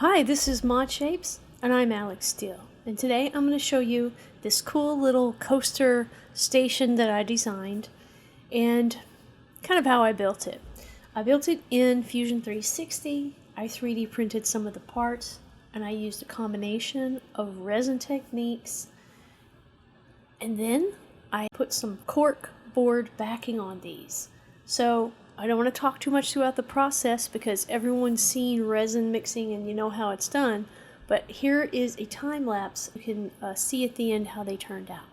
Hi, this is ModShapes, and I'm Alex Steele. And today I'm going to show you this cool little coaster station that I designed and kind of how I built it. I built it in Fusion 360. I 3D printed some of the parts, and I used a combination of resin techniques. And then I put some cork board backing on these. So I don't want to talk too much throughout the process because everyone's seen resin mixing and you know how it's done. But here is a time lapse. You can see at the end how they turned out.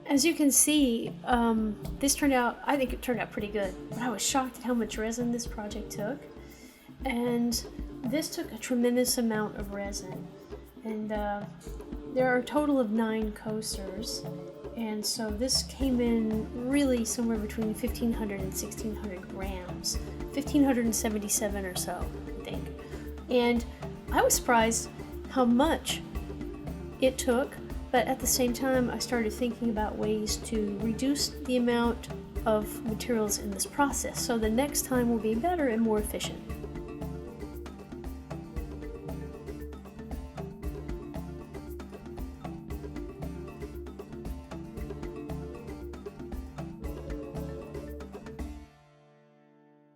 As you can see, this turned out, I think it turned out pretty good, but I was shocked at how much resin this project took. And this took a tremendous amount of resin. And there are a total of 9 coasters. And so this came in really somewhere between 1,500 and 1,600 grams, 1,577 or so, I think. And I was surprised how much it took. But at the same time, I started thinking about ways to reduce the amount of materials in this process, so the next time will be better and more efficient.